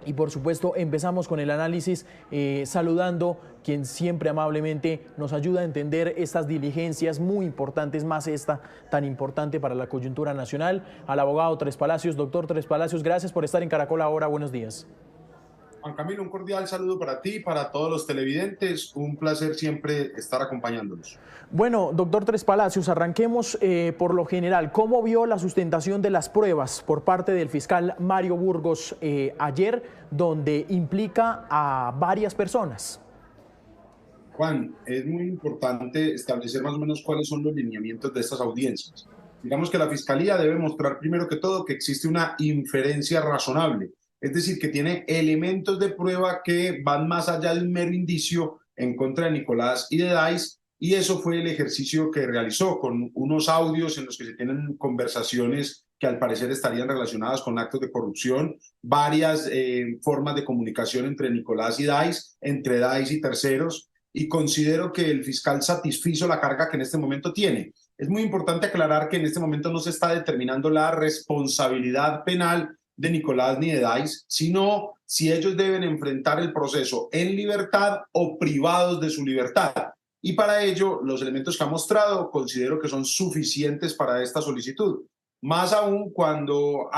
Y por supuesto empezamos con el análisis saludando quien siempre amablemente nos ayuda a entender estas diligencias muy importantes, más esta tan importante para la coyuntura nacional, al abogado Tres Palacios. Doctor Tres Palacios, gracias por estar en Caracol Ahora. Buenos días. Juan Camilo, un cordial saludo para ti y para todos los televidentes. Un placer siempre estar acompañándolos. Bueno, doctor Tres Palacios, arranquemos por lo general. ¿Cómo vio la sustentación de las pruebas por parte del fiscal Mario Burgos ayer, donde implica a varias personas? Juan, es muy importante establecer más o menos cuáles son los lineamientos de estas audiencias. Digamos que la Fiscalía debe mostrar primero que todo que existe una inferencia razonable, es decir, que tiene elementos de prueba que van más allá de un mero indicio en contra de Nicolás y de Dice, y eso fue el ejercicio que realizó con unos audios en los que se tienen conversaciones que al parecer estarían relacionadas con actos de corrupción, varias formas de comunicación entre Nicolás y Dice, entre Dice y terceros, y considero que el fiscal satisfizo la carga que en este momento tiene. Es muy importante aclarar que en este momento no se está determinando la responsabilidad penal de Nicolás ni de Dice, sino si ellos deben enfrentar el proceso en libertad o privados de su libertad. Y para ello, los elementos que ha mostrado considero que son suficientes para esta solicitud. Más aún cuando,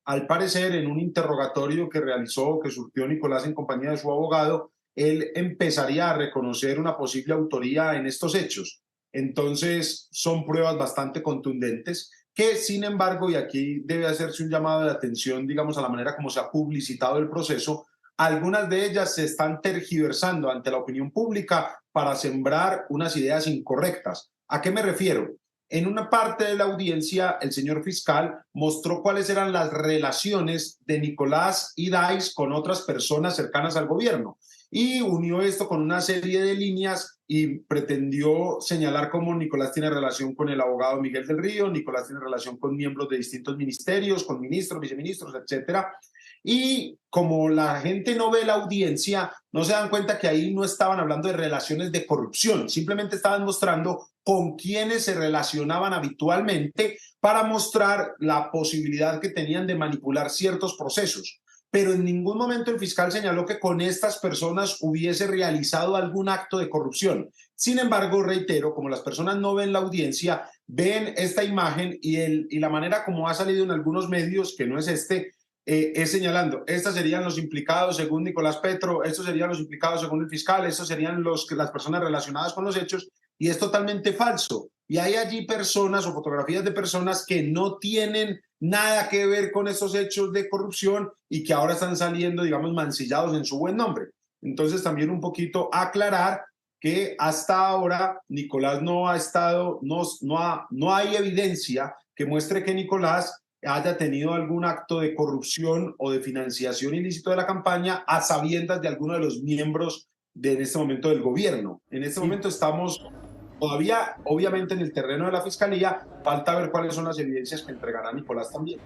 al parecer, en un interrogatorio que realizó, que surtió Nicolás en compañía de su abogado, él empezaría a reconocer una posible autoría en estos hechos. Entonces, son pruebas bastante contundentes que, sin embargo, y aquí debe hacerse un llamado de atención, digamos, a la manera como se ha publicitado el proceso, algunas de ellas se están tergiversando ante la opinión pública para sembrar unas ideas incorrectas. ¿A qué me refiero? En una parte de la audiencia, el señor fiscal mostró cuáles eran las relaciones de Nicolás y Dice con otras personas cercanas al gobierno y unió esto con una serie de líneas y pretendió señalar cómo Nicolás tiene relación con el abogado Miguel del Río, Nicolás tiene relación con miembros de distintos ministerios, con ministros, viceministros, etcétera. Y como la gente no ve la audiencia, no se dan cuenta que ahí no estaban hablando de relaciones de corrupción, simplemente estaban mostrando con quienes se relacionaban habitualmente para mostrar la posibilidad que tenían de manipular ciertos procesos. Pero en ningún momento el fiscal señaló que con estas personas hubiese realizado algún acto de corrupción. Sin embargo, reitero, como las personas no ven la audiencia, ven esta imagen y la manera como ha salido en algunos medios, que no es es señalando, estos serían los implicados según Nicolás Petro, estos serían los implicados según el fiscal, estos serían las personas relacionadas con los hechos, y es totalmente falso. Y hay allí personas o fotografías de personas que no tienen nada que ver con estos hechos de corrupción y que ahora están saliendo, digamos, mancillados en su buen nombre. Entonces, también un poquito aclarar que hasta ahora Nicolás no ha estado, no hay evidencia que muestre que Nicolás haya tenido algún acto de corrupción o de financiación ilícito de la campaña a sabiendas de alguno de los miembros en este momento del gobierno. En este Sí. momento estamos todavía, obviamente, en el terreno de la fiscalía, falta ver cuáles son las evidencias que entregará Nicolás también.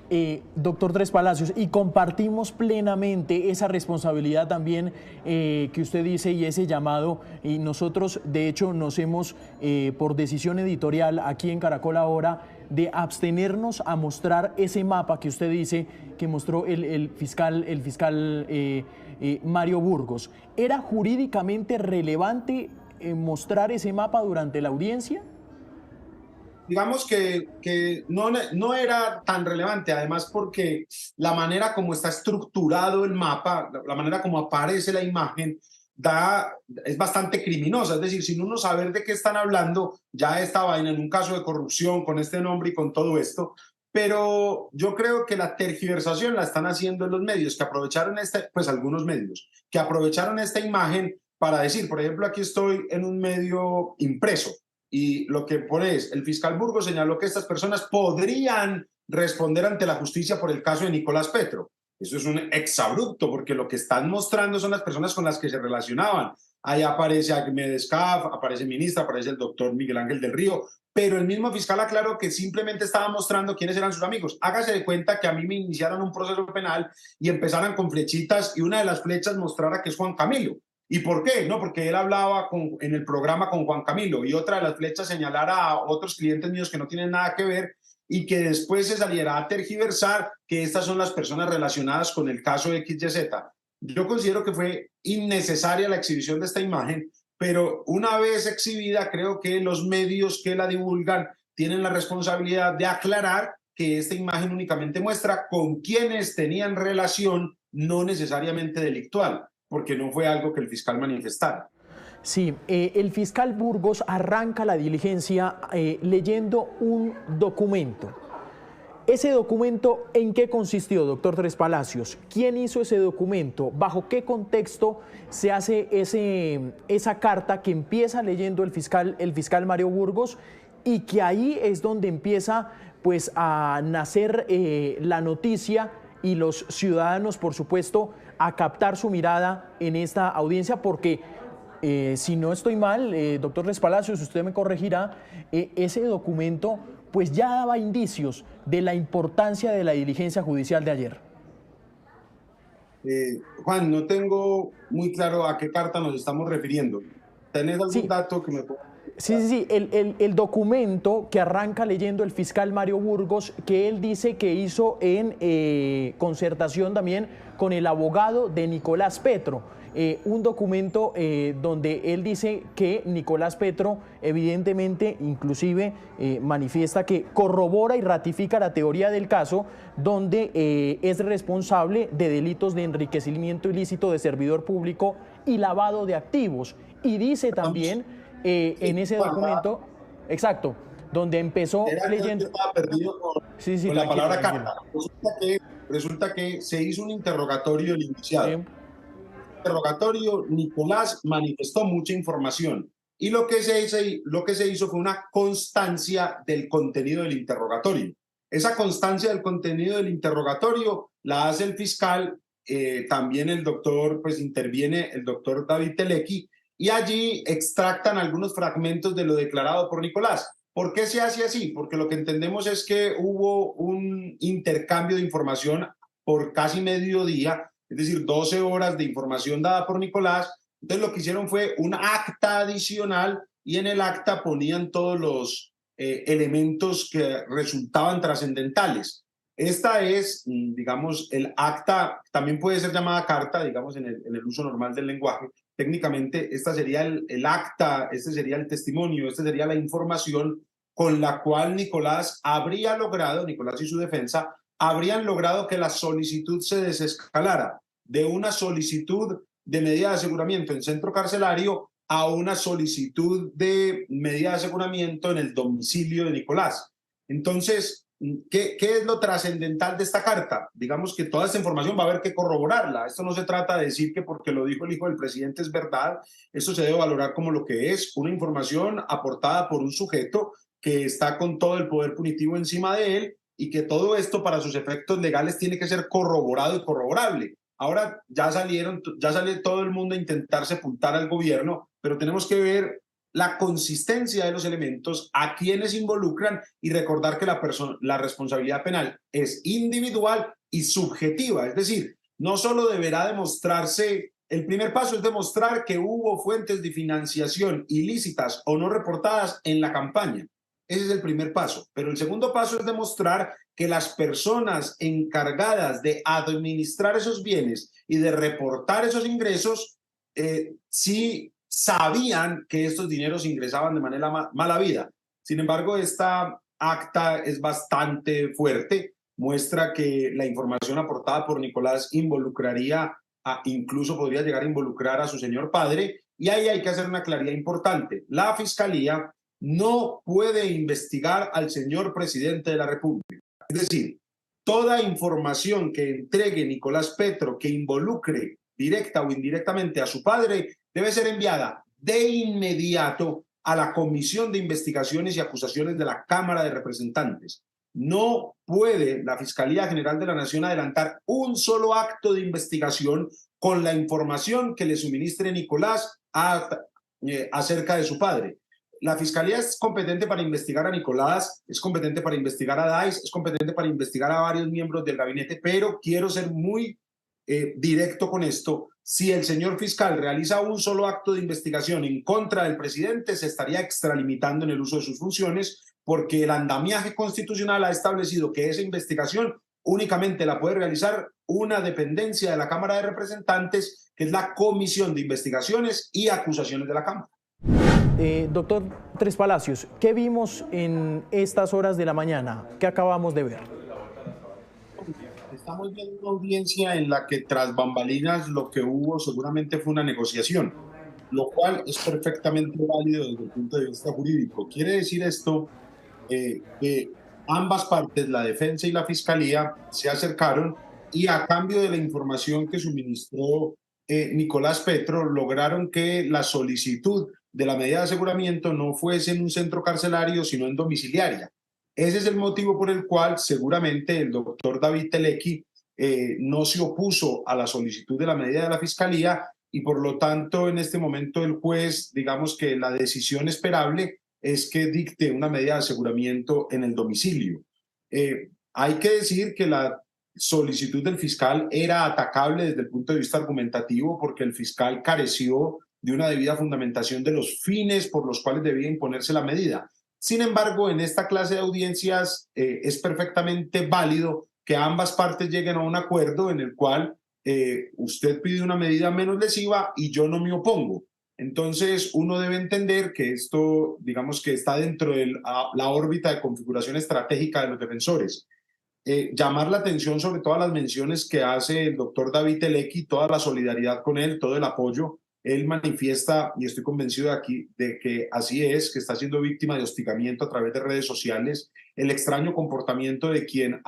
Doctor Tres Palacios, y compartimos plenamente esa responsabilidad también que usted dice y ese llamado, y nosotros de hecho nos hemos, por decisión editorial aquí en Caracol Ahora, de abstenernos a mostrar ese mapa que usted dice que mostró el fiscal Mario Burgos. ¿Era jurídicamente relevante mostrar ese mapa durante la audiencia? Digamos que no era tan relevante, además porque la manera como está estructurado el mapa, la manera como aparece la imagen, es bastante criminosa. Es decir, sin uno saber de qué están hablando, ya esta vaina en un caso de corrupción con este nombre y con todo esto, pero yo creo que la tergiversación la están haciendo en los medios, que aprovecharon pues algunos medios, que aprovecharon esta imagen para decir, por ejemplo, aquí estoy en un medio impreso, y lo que pone es, el fiscal Burgos señaló que estas personas podrían responder ante la justicia por el caso de Nicolás Petro. Eso es un exabrupto, porque lo que están mostrando son las personas con las que se relacionaban. Ahí aparece Ahmed Escaf, aparece el ministro, aparece el doctor Miguel Ángel del Río, pero el mismo fiscal aclaró que simplemente estaba mostrando quiénes eran sus amigos. Hágase de cuenta que a mí me iniciaron un proceso penal y empezaran con flechitas y una de las flechas mostrara que es Juan Camilo. ¿Y por qué? No, porque él hablaba en el programa con Juan Camilo y otra de las flechas señalara a otros clientes míos que no tienen nada que ver y que después se saliera a tergiversar que estas son las personas relacionadas con el caso XYZ. Yo considero que fue innecesaria la exhibición de esta imagen, pero una vez exhibida, creo que los medios que la divulgan tienen la responsabilidad de aclarar que esta imagen únicamente muestra con quienes tenían relación, no necesariamente delictual, porque no fue algo que el fiscal manifestara. Sí, el fiscal Burgos arranca la diligencia leyendo un documento. ¿Ese documento en qué consistió, doctor Tres Palacios? ¿Quién hizo ese documento? ¿Bajo qué contexto se hace esa carta que empieza leyendo el fiscal Mario Burgos y que ahí es donde empieza pues a nacer la noticia y los ciudadanos, por supuesto, a captar su mirada en esta audiencia? Porque si no estoy mal, doctor Tres Palacios, usted me corregirá, ese documento pues ya daba indicios de la importancia de la diligencia judicial de ayer. Juan, no tengo muy claro a qué carta nos estamos refiriendo. ¿Tenés algún Sí, dato que me pueda... sí. El documento que arranca leyendo el fiscal Mario Burgos, que él dice que hizo en concertación también con el abogado de Nicolás Petro. Un documento donde él dice que Nicolás Petro evidentemente inclusive manifiesta que corrobora y ratifica la teoría del caso, donde es responsable de delitos de enriquecimiento ilícito de servidor público y lavado de activos. Y dice también en ese documento, exacto, donde empezó leyendo... Estaba perdido con la palabra carta. Resulta que se hizo un interrogatorio del indiciado. Sí. Interrogatorio, Nicolás manifestó mucha información y lo que se hizo fue una constancia del contenido del interrogatorio. Esa constancia del contenido del interrogatorio la hace el fiscal, también el doctor, pues interviene el doctor David Telequi, y allí extractan algunos fragmentos de lo declarado por Nicolás. ¿Por qué se hace así? Porque lo que entendemos es que hubo un intercambio de información por casi mediodía, es decir, 12 horas de información dada por Nicolás. Entonces lo que hicieron fue un acta adicional y en el acta ponían todos los elementos que resultaban trascendentales. Esta es, digamos, el acta, también puede ser llamada carta, digamos, en el uso normal del lenguaje. Técnicamente, esta sería el acta, este sería el testimonio, esta sería la información con la cual Nicolás y su defensa, habrían logrado que la solicitud se desescalara de una solicitud de medida de aseguramiento en centro carcelario a una solicitud de medida de aseguramiento en el domicilio de Nicolás. Entonces, ¿qué es lo trascendental de esta carta? Digamos que toda esta información va a haber que corroborarla. Esto no se trata de decir que porque lo dijo el hijo del presidente es verdad. Esto se debe valorar como lo que es una información aportada por un sujeto que está con todo el poder punitivo encima de él y que todo esto para sus efectos legales tiene que ser corroborado y corroborable. Ahora ya salió todo el mundo a intentar sepultar al gobierno, pero tenemos que ver la consistencia de los elementos, a quienes involucran y recordar que la responsabilidad penal es individual y subjetiva, es decir, no solo deberá demostrarse, el primer paso es demostrar que hubo fuentes de financiación ilícitas o no reportadas en la campaña. Ese es el primer paso, pero el segundo paso es demostrar que las personas encargadas de administrar esos bienes y de reportar esos ingresos sí sabían que estos dineros ingresaban de manera mala vida. Sin embargo, esta acta es bastante fuerte, muestra que la información aportada por Nicolás incluso podría llegar a involucrar a su señor padre, y ahí hay que hacer una claridad importante. La Fiscalía no puede investigar al señor presidente de la República. Es decir, toda información que entregue Nicolás Petro que involucre directa o indirectamente a su padre debe ser enviada de inmediato a la Comisión de Investigaciones y Acusaciones de la Cámara de Representantes. No puede la Fiscalía General de la Nación adelantar un solo acto de investigación con la información que le suministre Nicolás acerca de su padre. La Fiscalía es competente para investigar a Nicolás, es competente para investigar a Dais, es competente para investigar a varios miembros del gabinete, pero quiero ser muy directo con esto. Si el señor fiscal realiza un solo acto de investigación en contra del presidente, se estaría extralimitando en el uso de sus funciones, porque el andamiaje constitucional ha establecido que esa investigación únicamente la puede realizar una dependencia de la Cámara de Representantes, que es la Comisión de Investigaciones y Acusaciones de la Cámara. Doctor Tres Palacios, ¿qué vimos en estas horas de la mañana? ¿Qué acabamos de ver? Estamos viendo una audiencia en la que tras bambalinas lo que hubo seguramente fue una negociación, lo cual es perfectamente válido desde el punto de vista jurídico. Quiere decir esto que ambas partes, la defensa y la fiscalía, se acercaron y a cambio de la información que suministró Nicolás Petro, lograron que la solicitud de la medida de aseguramiento no fuese en un centro carcelario, sino en domiciliaria. Ese es el motivo por el cual seguramente el doctor David Telequi no se opuso a la solicitud de la medida de la fiscalía y por lo tanto en este momento el juez, digamos que la decisión esperable es que dicte una medida de aseguramiento en el domicilio. Hay que decir que la solicitud del fiscal era atacable desde el punto de vista argumentativo porque el fiscal careció de una debida fundamentación de los fines por los cuales debía imponerse la medida. Sin embargo, en esta clase de audiencias es perfectamente válido que ambas partes lleguen a un acuerdo en el cual usted pide una medida menos lesiva y yo no me opongo. Entonces, uno debe entender que esto, digamos que está dentro de la órbita de configuración estratégica de los defensores. Llamar la atención sobre todas las menciones que hace el doctor David Telequi, toda la solidaridad con él, todo el apoyo. Él manifiesta, y estoy convencido de aquí, de que así es, que está siendo víctima de hostigamiento a través de redes sociales, el extraño comportamiento de quien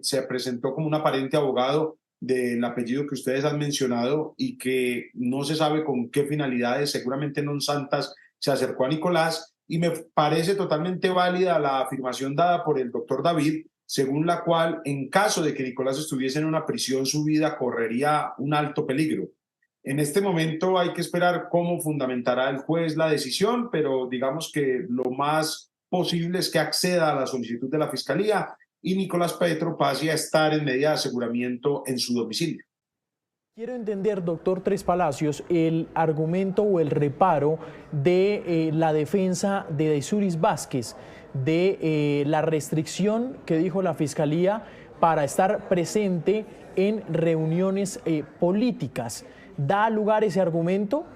se presentó como un aparente abogado del apellido que ustedes han mencionado y que no se sabe con qué finalidades, seguramente non santas, se acercó a Nicolás, y me parece totalmente válida la afirmación dada por el doctor David, según la cual en caso de que Nicolás estuviese en una prisión su vida correría un alto peligro. En este momento hay que esperar cómo fundamentará el juez la decisión, pero digamos que lo más posible es que acceda a la solicitud de la Fiscalía y Nicolás Petro pase a estar en medida de aseguramiento en su domicilio. Quiero entender, doctor Tres Palacios, el argumento o el reparo de la defensa de Daisuris Vázquez, de la restricción que dijo la Fiscalía para estar presente en reuniones políticas. ¿Da lugar ese argumento?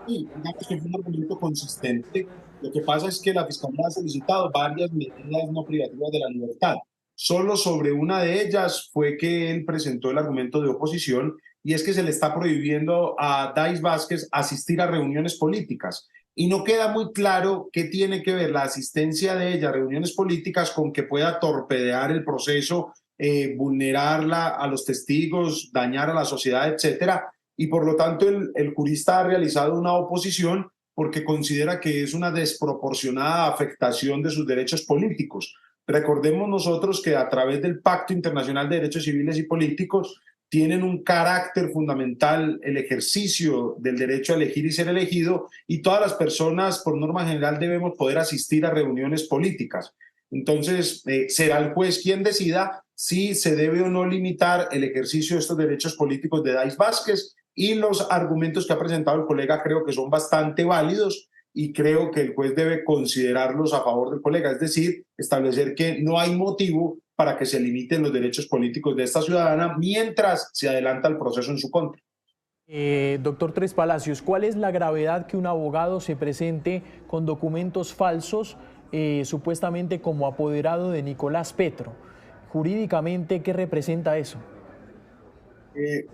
Sí, digamos que fue un argumento consistente. Lo que pasa es que la Fiscalía ha solicitado varias medidas no privativas de la libertad. Solo sobre una de ellas fue que él presentó el argumento de oposición y es que se le está prohibiendo a Dais Vázquez asistir a reuniones políticas. Y no queda muy claro qué tiene que ver la asistencia de ella a reuniones políticas con que pueda torpedear el proceso, vulnerarla a los testigos, dañar a la sociedad, etcétera. Y por lo tanto el jurista ha realizado una oposición porque considera que es una desproporcionada afectación de sus derechos políticos. Recordemos nosotros que a través del Pacto Internacional de Derechos Civiles y Políticos tienen un carácter fundamental el ejercicio del derecho a elegir y ser elegido, y todas las personas por norma general debemos poder asistir a reuniones políticas. Entonces, será el juez quien decida si se debe o no limitar el ejercicio de estos derechos políticos de Dais Vázquez, y los argumentos que ha presentado el colega creo que son bastante válidos y creo que el juez debe considerarlos a favor del colega, es decir, establecer que no hay motivo para que se limiten los derechos políticos de esta ciudadana mientras se adelanta el proceso en su contra. Doctor Tres Palacios, ¿cuál es la gravedad que un abogado se presente con documentos falsos, supuestamente como apoderado de Nicolás Petro? Jurídicamente, ¿qué representa eso?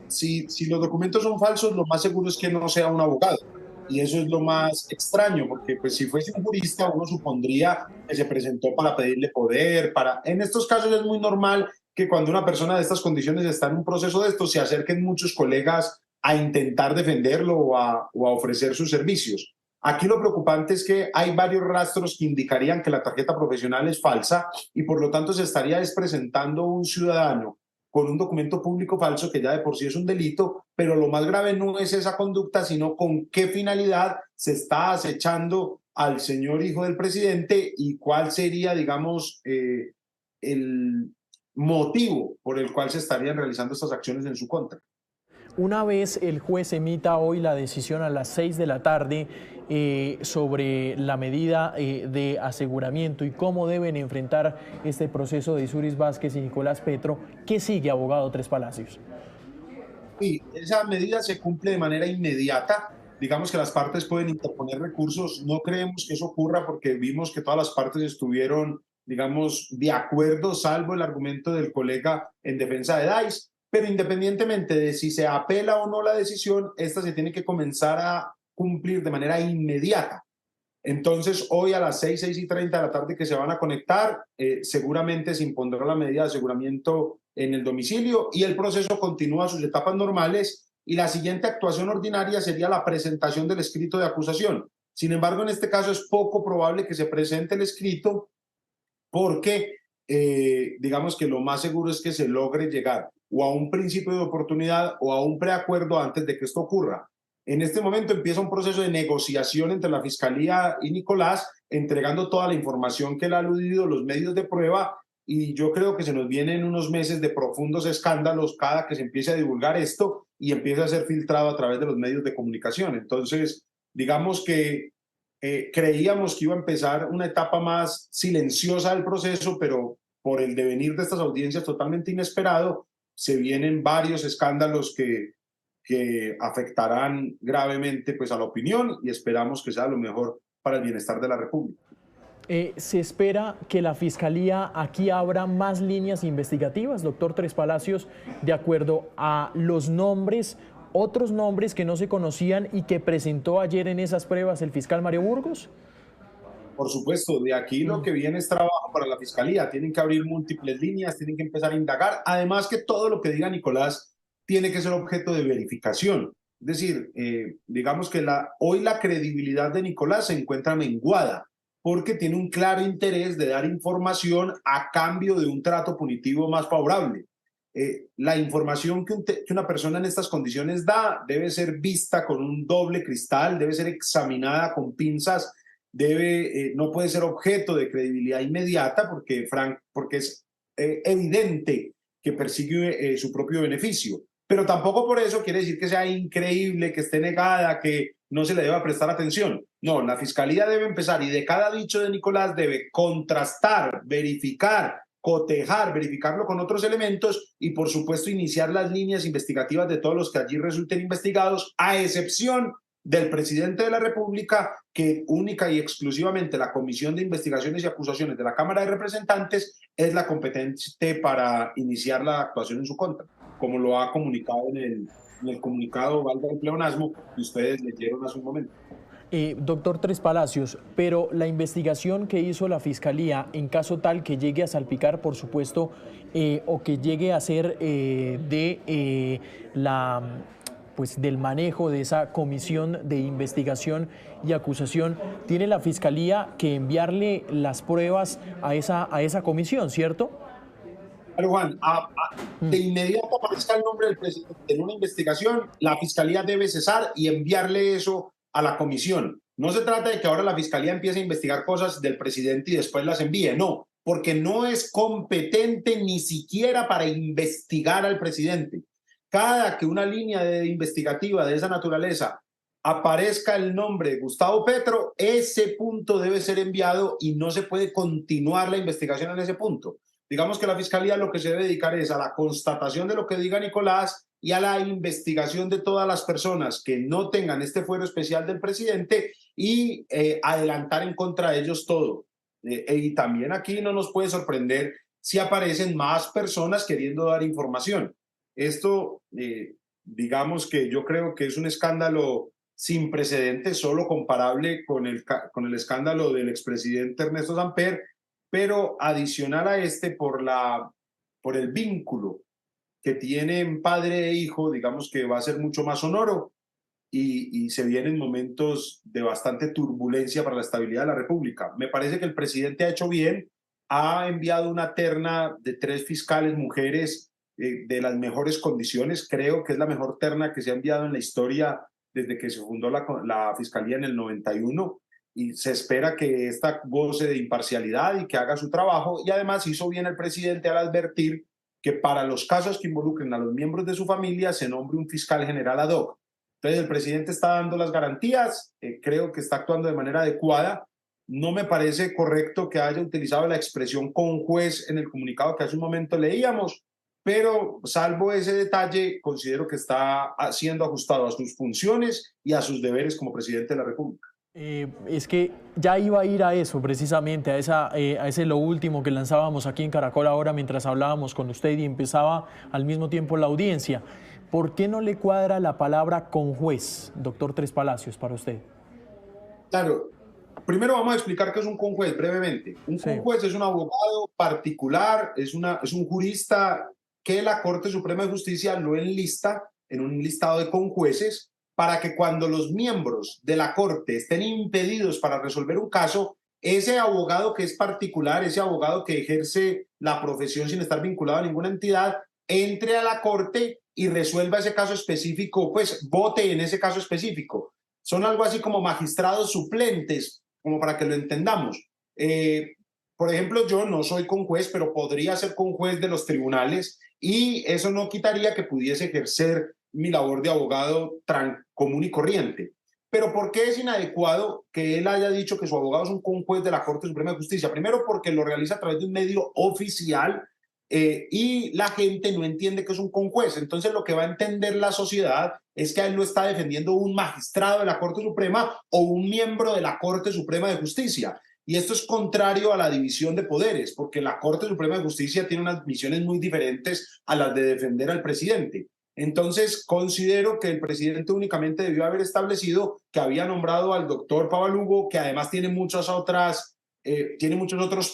Si los documentos son falsos, lo más seguro es que no sea un abogado. Y eso es lo más extraño, porque pues si fuese un jurista uno supondría que se presentó para pedirle poder, para... En estos casos es muy normal que cuando una persona de estas condiciones está en un proceso de esto, se acerquen muchos colegas a intentar defenderlo o a ofrecer sus servicios. Aquí lo preocupante es que hay varios rastros que indicarían que la tarjeta profesional es falsa y por lo tanto se estaría presentando un ciudadano con un documento público falso, que ya de por sí es un delito, pero lo más grave no es esa conducta, sino con qué finalidad se está acechando al señor hijo del presidente y cuál sería, digamos, el motivo por el cual se estarían realizando estas acciones en su contra. Una vez el juez emita hoy la decisión a las 6 de la tarde, sobre la medida de aseguramiento y cómo deben enfrentar este proceso de Isuris Vázquez y Nicolás Petro. ¿Qué sigue, abogado Tres Palacios? Sí, esa medida se cumple de manera inmediata. Digamos que las partes pueden interponer recursos. No creemos que eso ocurra porque vimos que todas las partes estuvieron, digamos, de acuerdo, salvo el argumento del colega en defensa de Dice. Pero independientemente de si se apela o no la decisión, esta se tiene que comenzar a cumplir de manera inmediata. Entonces, hoy a las 6:30 de la tarde que se van a conectar, seguramente se impondrá la medida de aseguramiento en el domicilio y el proceso continúa sus etapas normales y la siguiente actuación ordinaria sería la presentación del escrito de acusación. Sin embargo, en este caso es poco probable que se presente el escrito porque digamos que lo más seguro es que se logre llegar o a un principio de oportunidad o a un preacuerdo antes de que esto ocurra. En este momento empieza un proceso de negociación entre la Fiscalía y Nicolás, entregando toda la información que él ha aludido, los medios de prueba, y yo creo que se nos vienen unos meses de profundos escándalos cada que se empiece a divulgar esto y empiece a ser filtrado a través de los medios de comunicación. Entonces, digamos que creíamos que iba a empezar una etapa más silenciosa del proceso, pero por el devenir de estas audiencias totalmente inesperado, se vienen varios escándalos que afectarán gravemente pues, a la opinión y esperamos que sea lo mejor para el bienestar de la República. ¿Se espera que la Fiscalía aquí abra más líneas investigativas, doctor Tres Palacios, de acuerdo a los nombres, otros nombres que no se conocían y que presentó ayer en esas pruebas el fiscal Mario Burgos? Por supuesto, de aquí lo que viene es trabajo para la Fiscalía. Tienen que abrir múltiples líneas, tienen que empezar a indagar. Además que todo lo que diga Nicolás tiene que ser objeto de verificación. Es decir, digamos que hoy la credibilidad de Nicolás se encuentra menguada porque tiene un claro interés de dar información a cambio de un trato punitivo más favorable. La información que una persona en estas condiciones da debe ser vista con un doble cristal, debe ser examinada con pinzas, no puede ser objeto de credibilidad inmediata porque es evidente que persigue su propio beneficio. Pero tampoco por eso quiere decir que sea increíble, que esté negada, que no se le deba prestar atención. No, la Fiscalía debe empezar y de cada dicho de Nicolás debe contrastar, verificar, cotejar, verificarlo con otros elementos y por supuesto iniciar las líneas investigativas de todos los que allí resulten investigados, a excepción del presidente de la República, que única y exclusivamente la Comisión de Investigaciones y Acusaciones de la Cámara de Representantes es la competente para iniciar la actuación en su contra, como lo ha comunicado en el comunicado, valga el pleonasmo, que ustedes leyeron hace un momento. Doctor Tres Palacios, pero la investigación que hizo la Fiscalía, en caso tal que llegue a salpicar, por supuesto, o que llegue a ser del manejo de esa comisión de investigación y acusación, tiene la Fiscalía que enviarle las pruebas a esa comisión, ¿cierto? Pero Juan, de inmediato aparezca el nombre del presidente en una investigación, la Fiscalía debe cesar y enviarle eso a la comisión. No se trata de que ahora la Fiscalía empiece a investigar cosas del presidente y después las envíe, no, porque no es competente ni siquiera para investigar al presidente. Cada que una línea investigativa de esa naturaleza aparezca el nombre de Gustavo Petro, ese punto debe ser enviado y no se puede continuar la investigación en ese punto. Digamos que la Fiscalía lo que se debe dedicar es a la constatación de lo que diga Nicolás y a la investigación de todas las personas que no tengan este fuero especial del presidente y adelantar en contra de ellos todo. Y también aquí no nos puede sorprender si aparecen más personas queriendo dar información. Esto, digamos que yo creo que es un escándalo sin precedentes, solo comparable con el escándalo del expresidente Ernesto Samper, pero adicional a este por el vínculo que tienen padre e hijo, digamos que va a ser mucho más sonoro y se vienen momentos de bastante turbulencia para la estabilidad de la República. Me parece que el presidente ha hecho bien, ha enviado una terna de 3 fiscales mujeres de las mejores condiciones, creo que es la mejor terna que se ha enviado en la historia desde que se fundó la Fiscalía en el 91, y se espera que esta goce de imparcialidad y que haga su trabajo, y además hizo bien el presidente al advertir que para los casos que involucren a los miembros de su familia se nombre un fiscal general ad hoc. Entonces el presidente está dando las garantías, creo que está actuando de manera adecuada. No me parece correcto que haya utilizado la expresión conjuez en el comunicado que hace un momento leíamos, pero salvo ese detalle, considero que está siendo ajustado a sus funciones y a sus deberes como presidente de la República. Es que ya iba a ir a eso, precisamente, a ese lo último que lanzábamos aquí en Caracol ahora mientras hablábamos con usted y empezaba al mismo tiempo la audiencia. ¿Por qué no le cuadra la palabra conjuez, doctor Tres Palacios, para usted? Claro, primero vamos a explicar qué es un conjuez brevemente. Un Sí. conjuez es un abogado particular, es un jurista que la Corte Suprema de Justicia lo enlista en un listado de conjueces para que cuando los miembros de la Corte estén impedidos para resolver un caso, ese abogado que es particular, ese abogado que ejerce la profesión sin estar vinculado a ninguna entidad, entre a la Corte y resuelva ese caso específico, pues vote en ese caso específico. Son algo así como magistrados suplentes, como para que lo entendamos. Por ejemplo, yo no soy conjuez, pero podría ser conjuez de los tribunales y eso no quitaría que pudiese ejercer mi labor de abogado común y corriente. Pero ¿por qué es inadecuado que él haya dicho que su abogado es un conjuez de la Corte Suprema de Justicia? Primero, porque lo realiza a través de un medio oficial y la gente no entiende que es un conjuez. Entonces lo que va a entender la sociedad es que a él lo está defendiendo un magistrado de la Corte Suprema o un miembro de la Corte Suprema de Justicia. Y esto es contrario a la división de poderes, porque la Corte Suprema de Justicia tiene unas misiones muy diferentes a las de defender al presidente. Entonces, considero que el presidente únicamente debió haber establecido que había nombrado al doctor Pavalugo, que además tiene muchos otros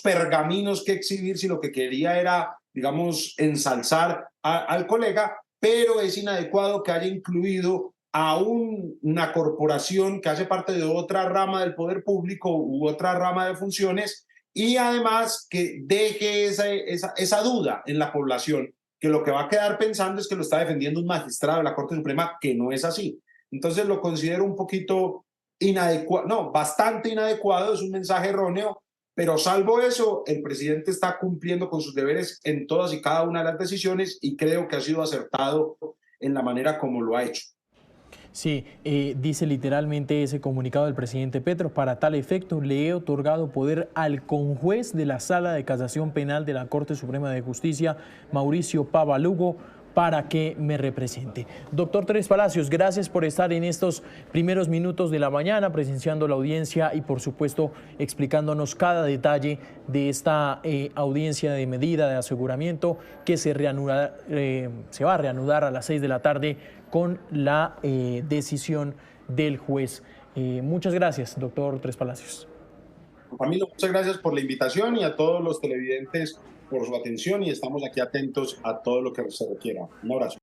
pergaminos que exhibir si lo que quería era, digamos, ensalzar al colega, pero es inadecuado que haya incluido a una corporación que hace parte de otra rama del poder público u otra rama de funciones y además que deje esa duda en la población, que lo que va a quedar pensando es que lo está defendiendo un magistrado de la Corte Suprema, que no es así. Entonces lo considero un poquito inadecuado, no, bastante inadecuado, es un mensaje erróneo, pero salvo eso, el presidente está cumpliendo con sus deberes en todas y cada una de las decisiones y creo que ha sido acertado en la manera como lo ha hecho. Sí, dice literalmente ese comunicado del presidente Petro: para tal efecto le he otorgado poder al conjuez de la Sala de Casación Penal de la Corte Suprema de Justicia, Mauricio Pavalugo, para que me represente. Doctor Tres Palacios, gracias por estar en estos primeros minutos de la mañana presenciando la audiencia y por supuesto explicándonos cada detalle de esta audiencia de medida de aseguramiento que se va a reanudar a las 6 de la tarde con la decisión del juez. Muchas gracias, doctor Tres Palacios. Camilo, muchas gracias por la invitación y a todos los televidentes por su atención y estamos aquí atentos a todo lo que se requiera. Un abrazo.